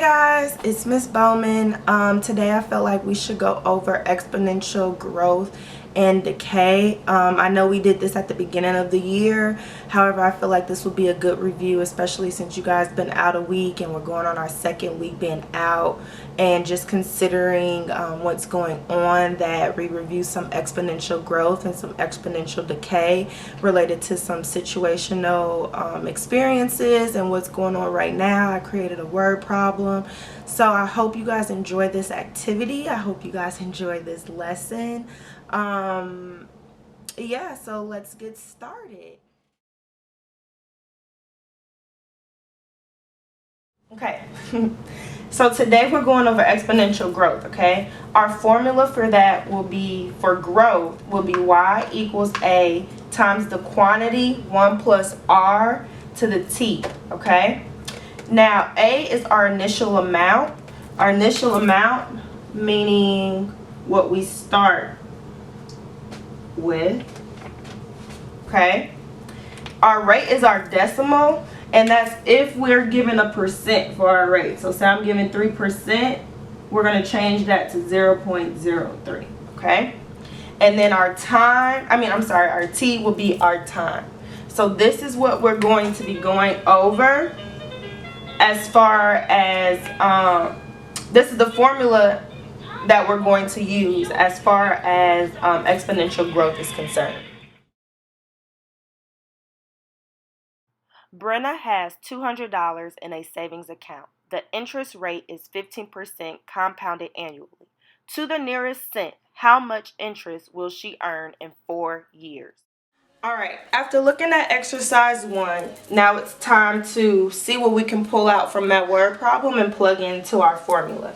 guys, it's Miss Bowman. Today I felt like we should go over exponential growth and decay. I know we did this at the beginning of the year. However, I feel like this will be a good review, especially since you guys been out a week and we're going on our second week being out, and just considering what's going on, that we review some exponential growth and some exponential decay related to some situational experiences and what's going on right now. I created a word problem. So I hope you guys enjoy this activity. I hope you guys enjoy this lesson. Yeah, so let's get started. Okay. So today we're going over exponential growth, okay? Our formula for that will be, for growth, will be y equals a times the quantity 1 plus r to the t, okay? Now, a is our initial amount. Our initial amount, meaning what we start with, okay? Our rate is our decimal, and that's if we're given a percent for our rate. So say I'm given 3%, we're going to change that to 0.03, okay? And then our time, our t will be our time. So this is what we're going to be going over as far as, this is the formula that we're going to use as far as exponential growth is concerned. Brenna has $200 in a savings account. The interest rate is 15% compounded annually. To the nearest cent, how much interest will she earn in 4 years? Alright, after looking at exercise 1, now it's time to see what we can pull out from that word problem and plug into our formula.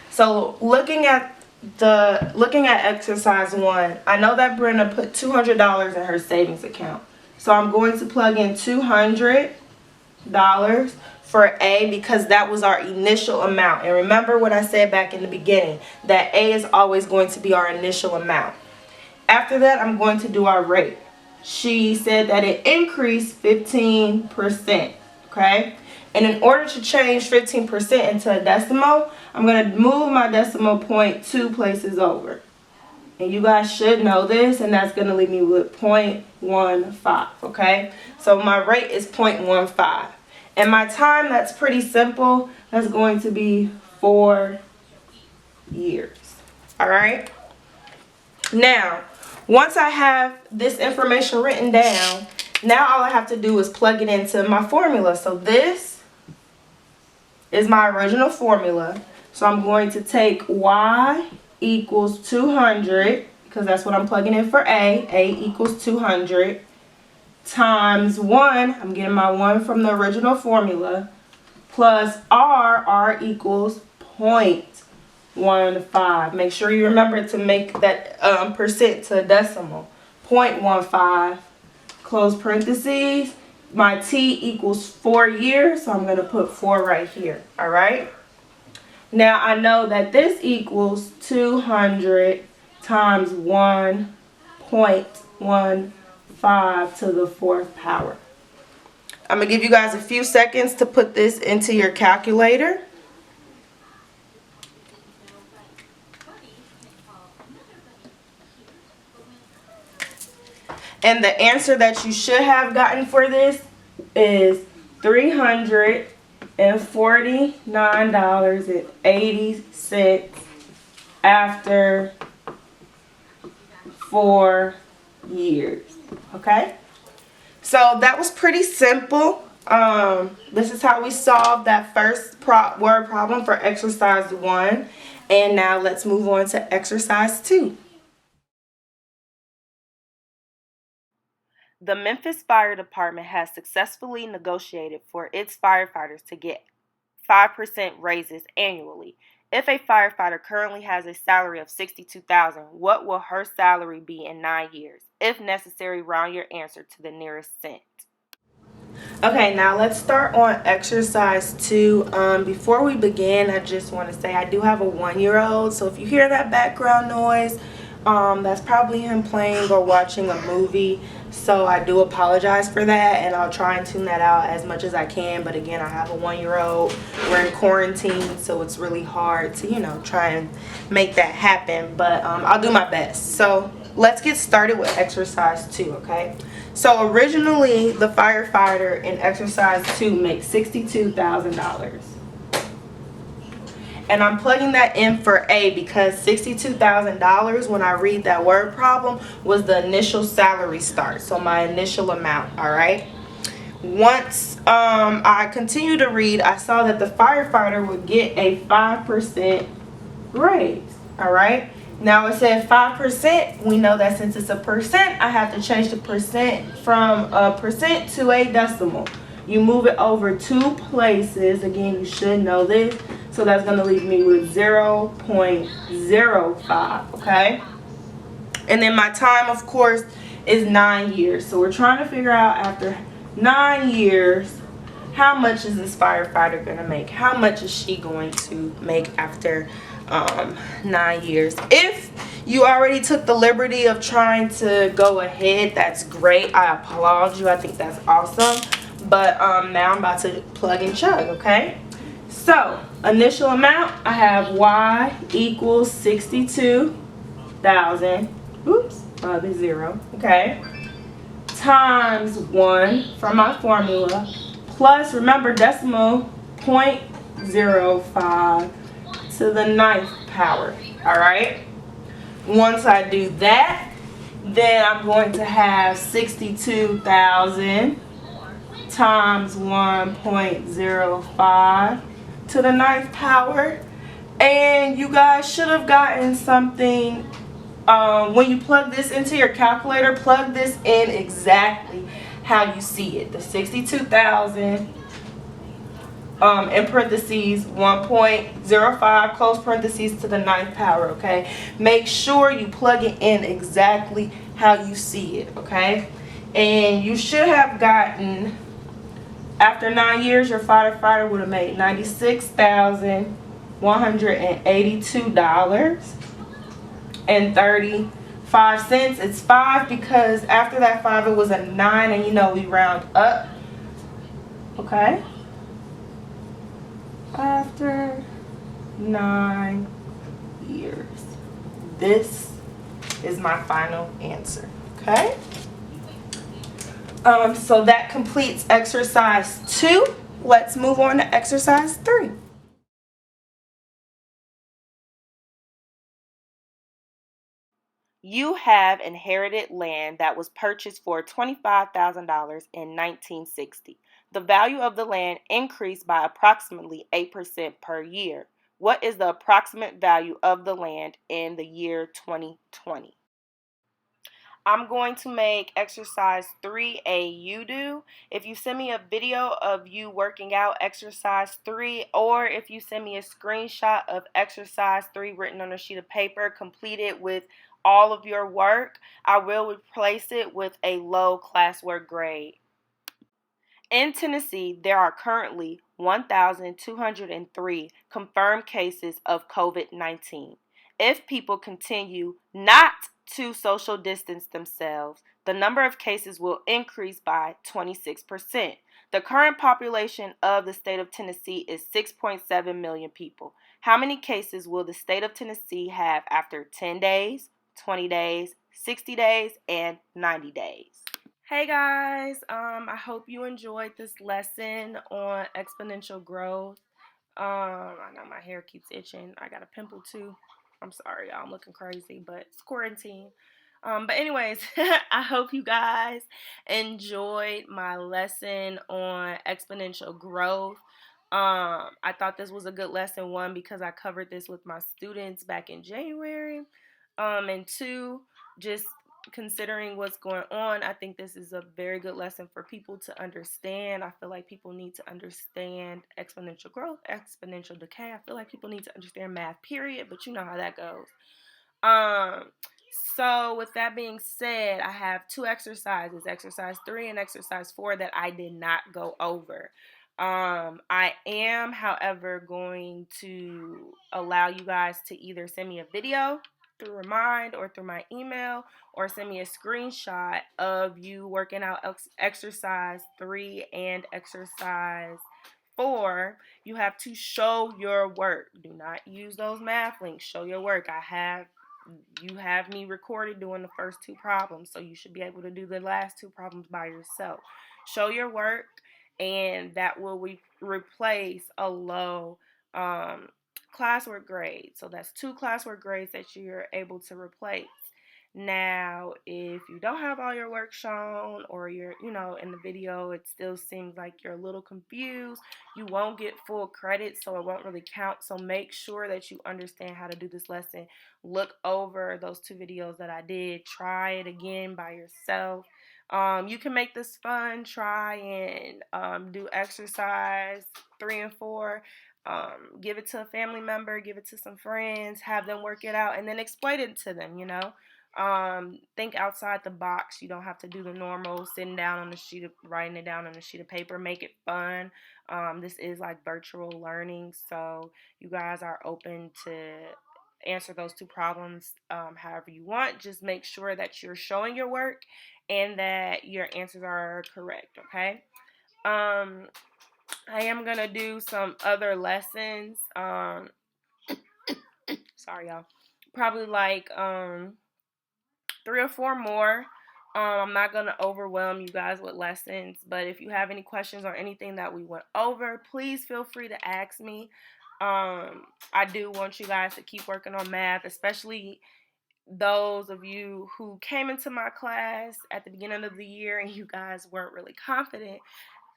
So looking at exercise 1, I know that Brenna put $200 in her savings account. So I'm going to plug in $200 for A, because that was our initial amount. And remember what I said back in the beginning, that A is always going to be our initial amount. After that, I'm going to do our rate. She said that it increased 15%, okay? And in order to change 15% into a decimal, I'm going to move my decimal point 2 places over. And you guys should know this, and that's going to leave me with 0.15, okay? So my rate is 0.15. And my time, that's pretty simple. That's going to be 4 years, all right? Now, once I have this information written down, now all I have to do is plug it into my formula. So this is my original formula. So I'm going to take y equals 200, because that's what I'm plugging in for A. A equals 200 times 1, I'm getting my 1 from the original formula, plus R equals 0.15. Make sure you remember to make that percent to a decimal. 0.15, close parentheses. My T equals 4 years, so I'm going to put 4 right here, all right? Now I know that this equals 200 times 1.15 to the 4th power. I'm going to give you guys a few seconds to put this into your calculator. And the answer that you should have gotten for this is $349.80 after 4 years. Okay? So that was pretty simple. This is how we solved that first word problem for exercise 1. And now let's move on to exercise 2. The Memphis Fire Department has successfully negotiated for its firefighters to get 5% raises annually. If a firefighter currently has a salary of $62,000, what will her salary be in 9 years? If necessary, round your answer to the nearest cent. Okay, now let's start on exercise 2. Before we begin, I just want to say I do have a 1-year-old, so if you hear that background noise, That's probably him playing or watching a movie. So I do apologize for that, and I'll try and tune that out as much as I can. But again, I have a 1-year-old. We're in quarantine, so it's really hard to, try and make that happen. But I'll do my best. So let's get started with exercise 2, okay? So originally, the firefighter in exercise 2 makes $62,000. And I'm plugging that in for A because $62,000, when I read that word problem, was the initial salary start. So my initial amount, all right? Once I continue to read, I saw that the firefighter would get a 5% raise, all right? Now it said 5%. We know that since it's a percent, I have to change the percent from a percent to a decimal. You move it over 2 places. Again, you should know this. So that's going to leave me with 0.05, okay? And then my time, of course, is 9 years. So we're trying to figure out after 9 years, how much is this firefighter going to make? How much is she going to make after 9 years? If you already took the liberty of trying to go ahead, that's great. I applaud you. I think that's awesome. But now I'm about to plug and chug, okay? So, initial amount, I have Y equals 62,000. Oops, the 0, okay? Times 1 from my formula. Plus, remember, decimal, 0.05 to the 9th power. Alright? Once I do that, then I'm going to have 62,000 times 1.05 to the 9th power. And you guys should have gotten something. When you plug this into your calculator, plug this in exactly how you see it. The 62,000 in parentheses 1.05 close parentheses to the 9th power, okay? Make sure you plug it in exactly how you see it, okay? And you should have gotten, after 9 years, your firefighter would have made $96,182.35. It's 5 because after that 5 it was a 9, and we round up. Okay? After 9 years. This is my final answer. Okay? So that completes exercise 2. Let's move on to exercise 3. You have inherited land that was purchased for $25,000 in 1960. The value of the land increased by approximately 8% per year. What is the approximate value of the land in the year 2020? I'm going to make exercise 3 a you do. If you send me a video of you working out exercise 3, or if you send me a screenshot of exercise 3 written on a sheet of paper, completed with all of your work, I will replace it with a low classwork grade. In Tennessee, there are currently 1,203 confirmed cases of COVID-19. If people continue not to social distance themselves, the number of cases will increase by 26%. The current population of the state of Tennessee is 6.7 million people. How many cases will the state of Tennessee have after 10 days, 20 days, 60 days, and 90 days? Hey guys, I hope you enjoyed this lesson on exponential growth. I know my hair keeps itching. I got a pimple too. I'm sorry, y'all. I'm looking crazy, but it's quarantine. But anyways, I hope you guys enjoyed my lesson on exponential growth. I thought this was a good lesson, one, because I covered this with my students back in January. And two, just considering what's going on, I think this is a very good lesson for people to understand. I feel like people need to understand exponential growth, exponential decay. I feel like people need to understand math, period, but you know how that goes. So with that being said, I have 2 exercises, exercise 3 and exercise 4, that I did not go over. I am, however, going to allow you guys to either send me a video through Remind or through my email, or send me a screenshot of you working out exercise 3 and exercise 4. You have to show your work. Do not use those math links. Show your work. You have me recorded doing the first 2 problems, so you should be able to do the last 2 problems by yourself. Show your work, and that will replace a low classwork grade. So that's 2 classwork grades that you're able to replace. Now, if you don't have all your work shown, or you're, in the video, it still seems like you're a little confused, you won't get full credit, so it won't really count. So make sure that you understand how to do this lesson. Look over those 2 videos that I did. Try it again by yourself. You can make this fun. Try and do exercise 3 and 4. Give it to a family member, give it to some friends, have them work it out, and then explain it to them, think outside the box. You don't have to do the normal sitting down on the sheet of writing it down on a sheet of paper. Make it fun. This is like virtual learning, so you guys are open to answer those 2 problems however you want. Just make sure that you're showing your work and that your answers are correct, okay? I am gonna do some other lessons. Sorry, y'all. Probably like 3 or 4 more. I'm not going to overwhelm you guys with lessons, but if you have any questions or anything that we went over, please feel free to ask me. I do want you guys to keep working on math, especially those of you who came into my class at the beginning of the year and you guys weren't really confident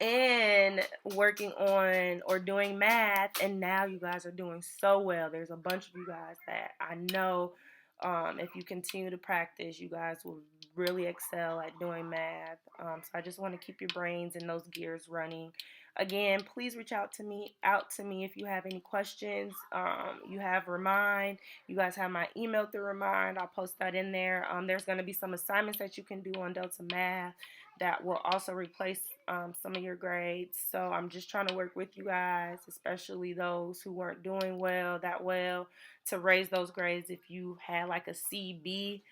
in working on or doing math, and now you guys are doing so well. There's a bunch of you guys that I know, if you continue to practice, you guys will really excel at doing math. So I just want to keep your brains and those gears running. Again, please reach out to me if you have any questions. You have Remind. You guys have my email through Remind. I'll post that in there. There's going to be some assignments that you can do on Deltamath that will also replace some of your grades. So I'm just trying to work with you guys, especially those who weren't doing that well, to raise those grades. If you had like a C, B,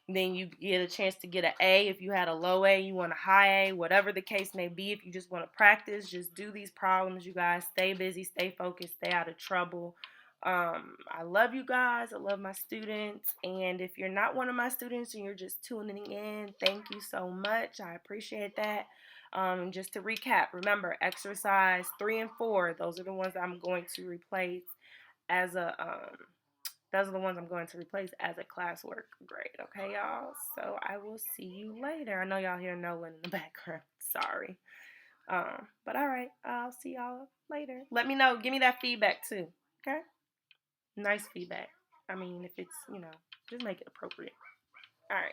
then you get a chance to get an A. If you had a low A, you want a high A, whatever the case may be. If you just want to practice, just do these problems, you guys. Stay busy, stay focused, stay out of trouble. I love you guys. I love my students. And if you're not one of my students and you're just tuning in, thank you so much. I appreciate that. Just to recap, remember, exercise 3 and 4, those are the ones I'm going to replace as a classwork grade, okay, y'all? So I will see you later. I know y'all hear Nolan in the background. Sorry. But all right, I'll see y'all later. Let me know. Give me that feedback too, okay? Nice feedback. I mean, if it's, just make it appropriate. All right.